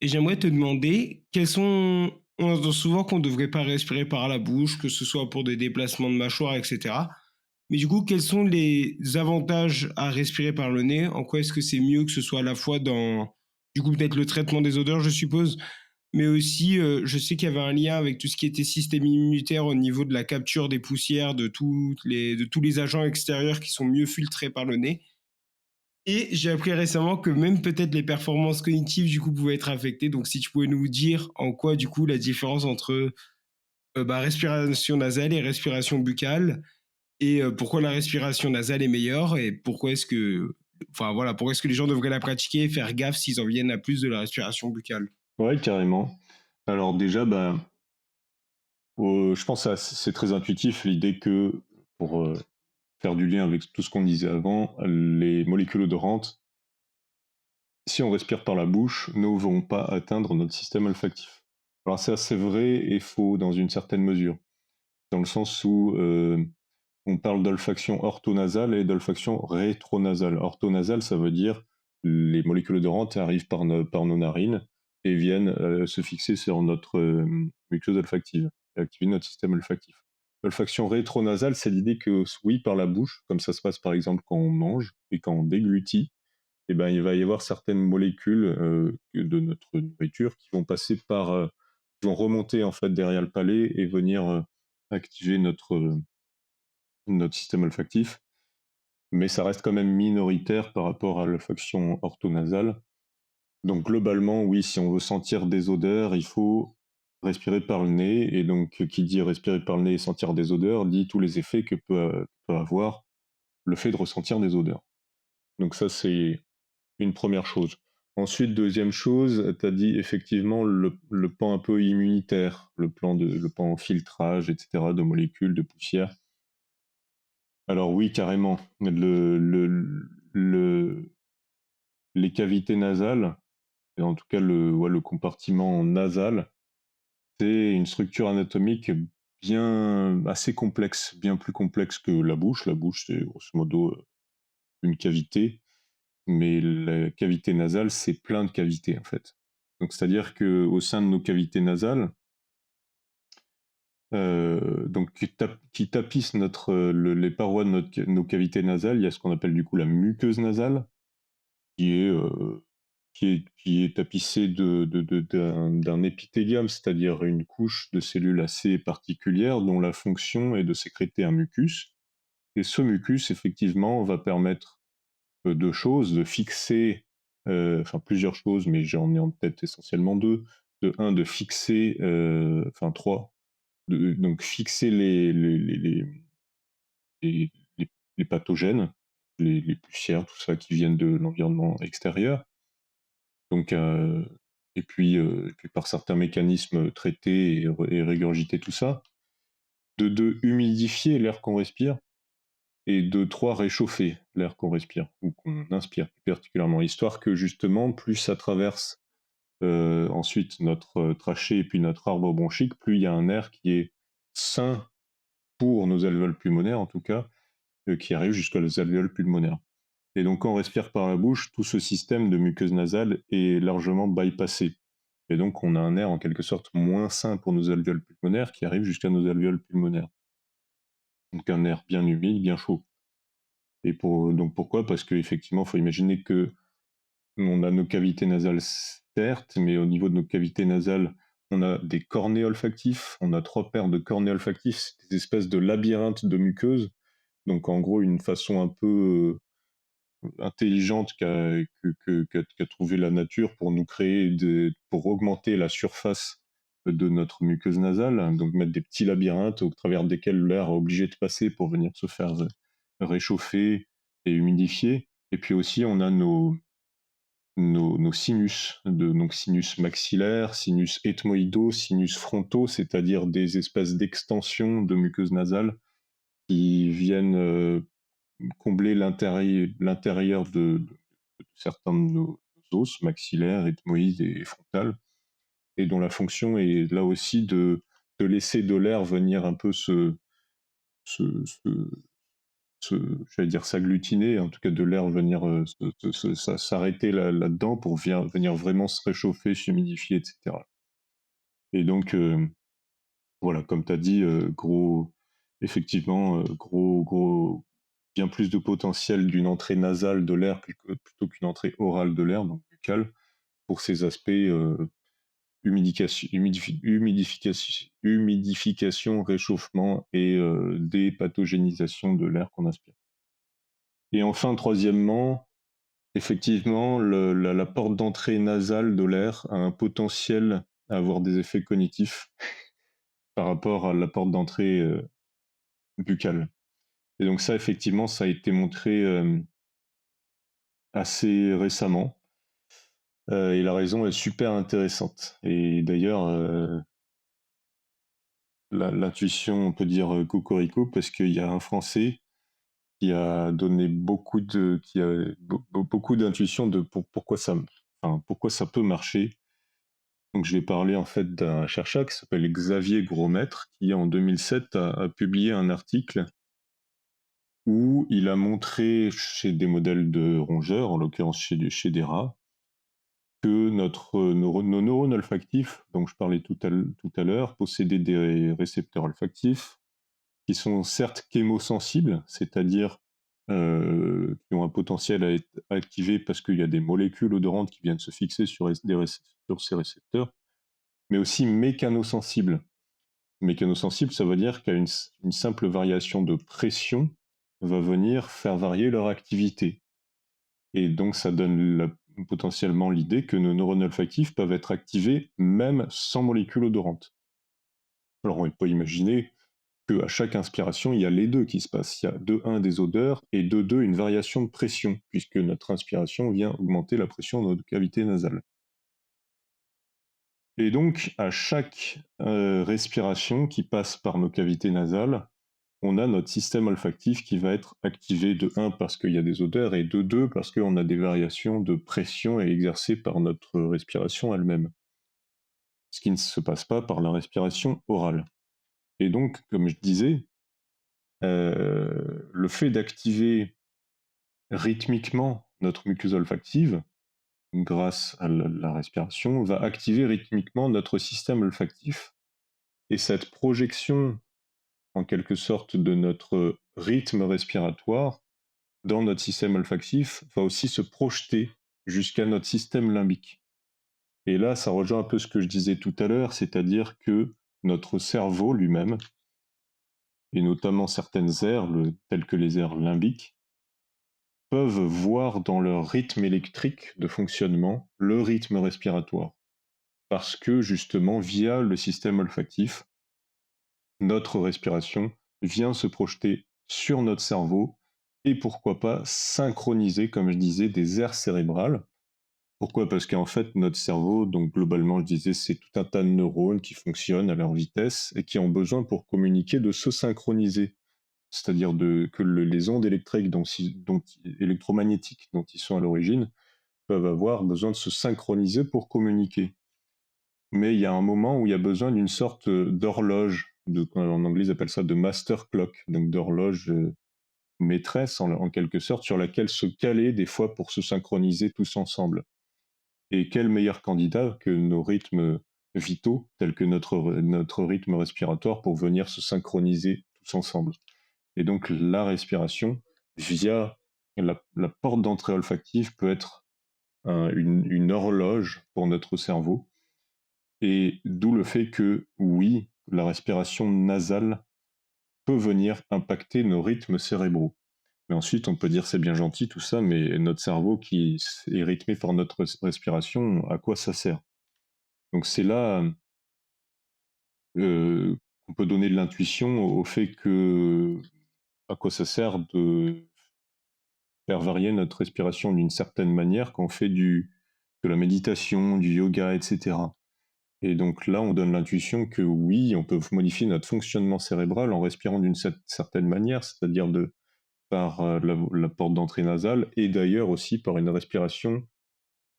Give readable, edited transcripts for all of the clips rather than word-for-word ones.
Et j'aimerais te demander quels sont on entend souvent qu'on ne devrait pas respirer par la bouche, que ce soit pour des déplacements de mâchoire et cetera. Mais du coup, quels sont les avantages à respirer par le nez? En quoi est-ce que c'est mieux que ce soit à la fois dans du coup, peut-être le traitement des odeurs, je suppose, mais aussi, je sais qu'il y avait un lien avec tout ce qui était système immunitaire au niveau de la capture des poussières, de tous les agents extérieurs qui sont mieux filtrés par le nez. Et j'ai appris récemment que même peut-être les performances cognitives, du coup, pouvaient être affectées. Donc, si tu pouvais nous dire en quoi, du coup, la différence entre respiration nasale et respiration buccale, et pourquoi la respiration nasale est meilleure, et pourquoi est-ce que, enfin voilà, pourquoi est-ce que les gens devraient la pratiquer et faire gaffe s'ils en viennent à plus de la respiration buccale. Ouais, carrément. Alors déjà, je pense que c'est très intuitif l'idée que pour faire du lien avec tout ce qu'on disait avant, les molécules odorantes, si on respire par la bouche, ne vont pas atteindre notre système olfactif. Alors ça, c'est vrai et faux dans une certaine mesure, dans le sens où on parle d'olfaction orthonasale et d'olfaction rétronasale. Orthonasale, ça veut dire les molécules odorantes arrivent par nos narines et viennent se fixer sur notre muqueuse olfactive et activer notre système olfactif. L'olfaction rétronasale, c'est l'idée que oui, par la bouche, comme ça se passe par exemple quand on mange et quand on déglutit, eh ben, il va y avoir certaines molécules de notre nourriture qui vont passer qui vont remonter en fait derrière le palais et venir activer notre système olfactif, mais ça reste quand même minoritaire par rapport à l'olfaction orthonasale. Donc globalement, oui, si on veut sentir des odeurs, il faut respirer par le nez, et donc qui dit respirer par le nez et sentir des odeurs, dit tous les effets que peut avoir le fait de ressentir des odeurs. Donc ça, c'est une première chose. Ensuite, deuxième chose, tu as dit effectivement le pan un peu immunitaire, le pan filtrage, etc., de molécules, de poussière. Alors oui, carrément. Les cavités nasales, et en tout cas le compartiment nasal, c'est une structure anatomique bien assez complexe, bien plus complexe que la bouche. La bouche, c'est grosso modo une cavité, mais la cavité nasale, c'est plein de cavités en fait. Donc c'est-à-dire que au sein de nos cavités nasales, donc qui tapissent les parois de nos cavités nasales, il y a ce qu'on appelle du coup la muqueuse nasale, qui est, qui est tapissée d'un épithélium, c'est-à-dire une couche de cellules assez particulière dont la fonction est de sécréter un mucus. Et ce mucus, effectivement, va permettre deux choses, de fixer, enfin plusieurs choses, mais j'en ai en tête essentiellement deux. De un, de fixer, enfin trois, donc fixer les, les- les pathogènes, les poussières, tout ça qui viennent de l'environnement extérieur. Donc, et puis par certains mécanismes traiter et régurgiter tout ça. De deux, humidifier l'air qu'on respire. Et de trois, réchauffer l'air qu'on respire ou qu'on inspire plus particulièrement, histoire que justement, plus ça traverse ensuite notre trachée et puis notre arbre bronchique, plus il y a un air qui est sain pour nos alvéoles pulmonaires en tout cas, qui arrive jusqu'à nos alvéoles pulmonaires. Et donc quand on respire par la bouche, tout ce système de muqueuse nasale est largement bypassé. Et donc on a un air en quelque sorte moins sain pour nos alvéoles pulmonaires qui arrive jusqu'à nos alvéoles pulmonaires. Donc un air bien humide, bien chaud. Donc pourquoi? Parce qu'effectivement, il faut imaginer que on a nos cavités nasales, certes, mais au niveau de nos cavités nasales, on a des cornets olfactifs, on a trois paires de cornets olfactifs, c'est des espèces de labyrinthes de muqueuses. Donc en gros, une façon un peu intelligente qu'a trouvé la nature pour nous créer pour augmenter la surface de notre muqueuse nasale, donc mettre des petits labyrinthes au travers desquels l'air est obligé de passer pour venir se faire réchauffer et humidifier. Et puis aussi, on a nos sinus, donc sinus maxillaires, sinus ethmoïdaux, sinus frontaux, c'est-à-dire des espèces d'extensions de muqueuse nasale qui viennent combler l'intérieur de certains de nos os maxillaires, ethmoïdes et frontales, et dont la fonction est là aussi de laisser de l'air venir un peu se j'allais dire s'agglutiner, en tout cas de l'air venir s'arrêter là-dedans pour venir vraiment se réchauffer, s'humidifier, etc. Et donc, voilà, comme tu as dit, effectivement, bien plus de potentiel d'une entrée nasale de l'air plutôt qu'une entrée orale de l'air, donc buccale, pour ces aspects humidification, réchauffement et dépathogénisation de l'air qu'on aspire. Et enfin, troisièmement, effectivement, la porte d'entrée nasale de l'air a un potentiel à avoir des effets cognitifs par rapport à la porte d'entrée buccale. Et donc ça, effectivement, ça a été montré assez récemment. Et la raison est super intéressante. Et d'ailleurs, l'intuition, on peut dire cocorico, parce qu'il y a un Français qui a donné beaucoup d'intuitions de pourquoi pourquoi ça peut marcher. Donc je vais parler en fait d'un chercheur qui s'appelle Xavier Grosmaître, qui en 2007 a publié un article où il a montré chez des modèles de rongeurs, en l'occurrence chez des rats, que nos neurones olfactifs, dont je parlais tout à l'heure, possédaient des récepteurs olfactifs qui sont certes chémosensibles, c'est-à-dire qui ont un potentiel à être activés parce qu'il y a des molécules odorantes qui viennent se fixer sur ces récepteurs, mais aussi mécanosensibles. Mécanosensible, ça veut dire qu'une simple variation de pression va venir faire varier leur activité. Et donc, ça donne potentiellement l'idée que nos neurones olfactifs peuvent être activés même sans molécules odorantes. Alors, on peut imaginer qu'à chaque inspiration, il y a les deux qui se passent. Il y a de un des odeurs et de deux une variation de pression, puisque notre inspiration vient augmenter la pression de notre cavité nasale. Et donc, à chaque respiration qui passe par nos cavités nasales, on a notre système olfactif qui va être activé de 1 parce qu'il y a des odeurs et de 2 parce qu'on a des variations de pression exercées par notre respiration elle-même. Ce qui ne se passe pas par la respiration orale. Et donc, comme je disais, le fait d'activer rythmiquement notre muqueuse olfactive, grâce à la respiration, va activer rythmiquement notre système olfactif. Et cette projection, en quelque sorte, de notre rythme respiratoire dans notre système olfactif va aussi se projeter jusqu'à notre système limbique. Et là, ça rejoint un peu ce que je disais tout à l'heure, c'est-à-dire que notre cerveau lui-même, et notamment certaines aires, telles que les aires limbiques, peuvent voir dans leur rythme électrique de fonctionnement le rythme respiratoire. Parce que justement, via le système olfactif, notre respiration vient se projeter sur notre cerveau et pourquoi pas synchroniser, comme je disais, des aires cérébrales. Pourquoi? Parce qu'en fait, notre cerveau, donc globalement, je disais, c'est tout un tas de neurones qui fonctionnent à leur vitesse et qui ont besoin pour communiquer de se synchroniser. C'est-à-dire que les ondes électriques électromagnétiques dont ils sont à l'origine peuvent avoir besoin de se synchroniser pour communiquer. Mais il y a un moment où il y a besoin d'une sorte d'horloge, en anglais ils appellent ça de master clock, donc d'horloge maîtresse en quelque sorte, sur laquelle se caler des fois pour se synchroniser tous ensemble. Et quel meilleur candidat que nos rythmes vitaux, tels que notre rythme respiratoire, pour venir se synchroniser tous ensemble. Et donc la respiration, via la porte d'entrée olfactive, peut être une horloge pour notre cerveau. Et d'où le fait que, oui, la respiration nasale peut venir impacter nos rythmes cérébraux. Mais ensuite, on peut dire c'est bien gentil tout ça, mais notre cerveau qui est rythmé par notre respiration, à quoi ça sert? Donc c'est là qu'on peut donner de l'intuition au fait que à quoi ça sert de faire varier notre respiration d'une certaine manière quand on fait de la méditation, du yoga, etc. Et donc là, on donne l'intuition que oui, on peut modifier notre fonctionnement cérébral en respirant d'une certaine manière, c'est-à-dire par la porte d'entrée nasale et d'ailleurs aussi par une respiration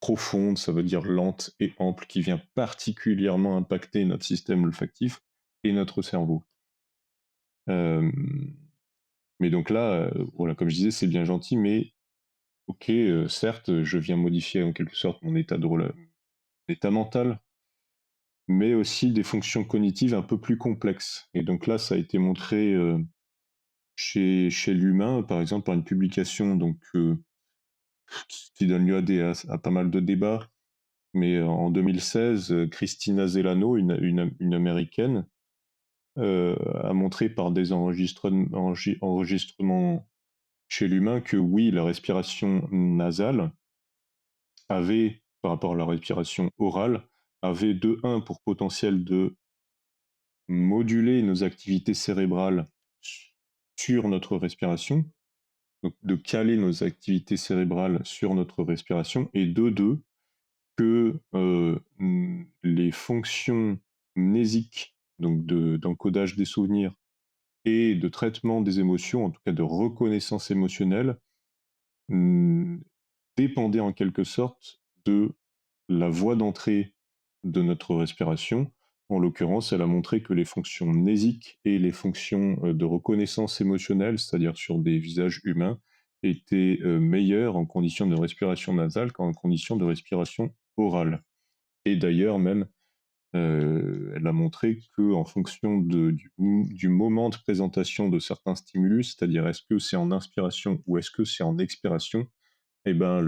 profonde, ça veut dire lente et ample, qui vient particulièrement impacter notre système olfactif et notre cerveau. Euh, Mais donc là, voilà, comme je disais, c'est bien gentil, mais OK, certes, je viens modifier en quelque sorte mon état mental, mais aussi des fonctions cognitives un peu plus complexes. Et donc là, ça a été montré, chez l'humain, par exemple, par une publication donc, qui donne lieu à pas mal de débats. Mais en 2016, Christina Zelano, une américaine, a montré par des enregistrements chez l'humain que oui, la respiration nasale avait, par rapport à la respiration orale, avait de un pour potentiel de moduler nos activités cérébrales sur notre respiration, donc de caler nos activités cérébrales sur notre respiration, et de 2 que les fonctions mnésiques, donc d'encodage des souvenirs et de traitement des émotions, en tout cas de reconnaissance émotionnelle, mmh, dépendaient en quelque sorte de la voie d'entrée de notre respiration. En l'occurrence, elle a montré que les fonctions mnésiques et les fonctions de reconnaissance émotionnelle, c'est-à-dire sur des visages humains, étaient meilleures en conditions de respiration nasale qu'en conditions de respiration orale. Et d'ailleurs même, elle a montré qu'en fonction du moment de présentation de certains stimulus, c'est-à-dire est-ce que c'est en inspiration ou est-ce que c'est en expiration, et ben,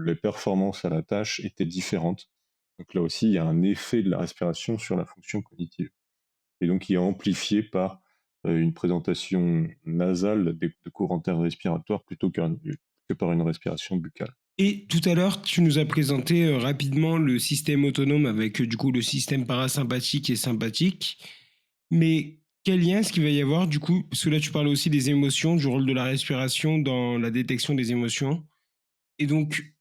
les performances à la tâche étaient différentes. Donc là aussi, il y a un effet de la respiration sur la fonction cognitive. Et donc, il est amplifié par une présentation nasale de courant air respiratoire plutôt que par une respiration buccale. Et tout à l'heure, tu nous as présenté rapidement le système autonome avec du coup le système parasympathique et sympathique. Mais quel lien est-ce qu'il va y avoir du coup, parce que là tu parles aussi des émotions, du rôle de la respiration dans la détection des émotions. Et donc,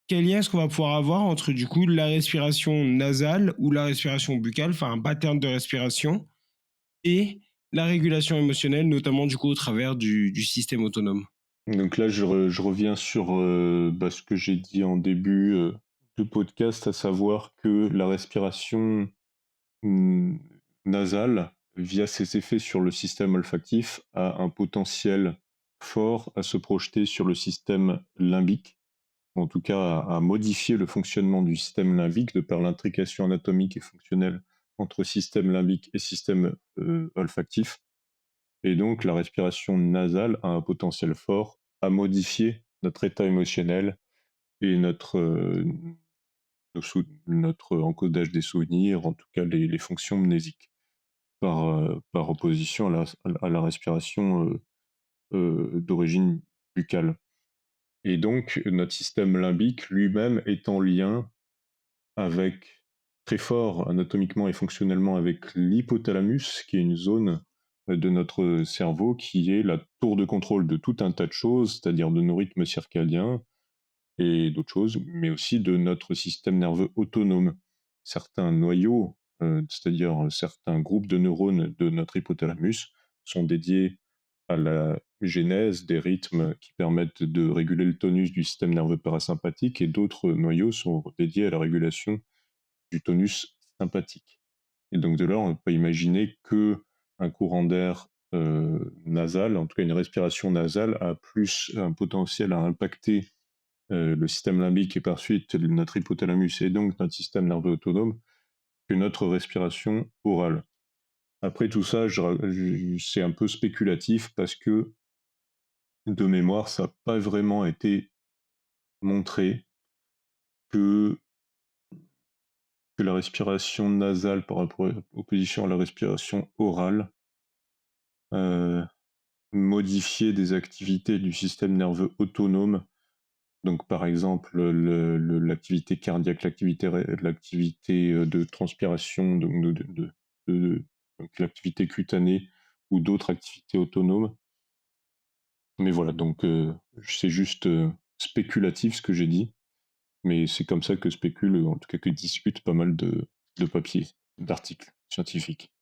quel lien est-ce qu'on va pouvoir avoir entre du coup la respiration nasale ou la respiration buccale, enfin un pattern de respiration, et la régulation émotionnelle, notamment du coup au travers du système autonome. Donc là, je reviens sur ce que j'ai dit en début de podcast, à savoir que la respiration Mmh, nasale, via ses effets sur le système olfactif, a un potentiel fort à se projeter sur le système limbique, en tout cas à modifier le fonctionnement du système limbique de par l'intrication anatomique et fonctionnelle entre système limbique et système olfactif. Et donc la respiration nasale a un potentiel fort à modifier notre état émotionnel et notre encodage des souvenirs, en tout cas les fonctions mnésiques. Par opposition à la respiration d'origine buccale. Et donc, notre système limbique lui-même est en lien avec, très fort anatomiquement et fonctionnellement, avec l'hypothalamus, qui est une zone de notre cerveau qui est la tour de contrôle de tout un tas de choses, c'est-à-dire de nos rythmes circadiens, et d'autres choses, mais aussi de notre système nerveux autonome. Certains noyaux, c'est-à-dire certains groupes de neurones de notre hypothalamus, sont dédiés à la genèse des rythmes qui permettent de réguler le tonus du système nerveux parasympathique, et d'autres noyaux sont dédiés à la régulation du tonus sympathique. Et donc de là, on peut imaginer que un courant d'air nasal, en tout cas une respiration nasale, a plus un potentiel à impacter le système limbique et par suite notre hypothalamus et donc notre système nerveux autonome que notre respiration orale. Après tout ça, c'est un peu spéculatif parce que de mémoire, ça n'a pas vraiment été montré que, que la respiration nasale par opposition à la respiration orale euh, modifiait des activités du système nerveux autonome. Donc, par exemple, l'activité cardiaque, l'activité de transpiration, donc l'activité cutanée ou d'autres activités autonomes. Mais voilà, donc c'est juste spéculatif ce que j'ai dit, mais c'est comme ça que spéculent, en tout cas que discutent pas mal de papiers, d'articles scientifiques.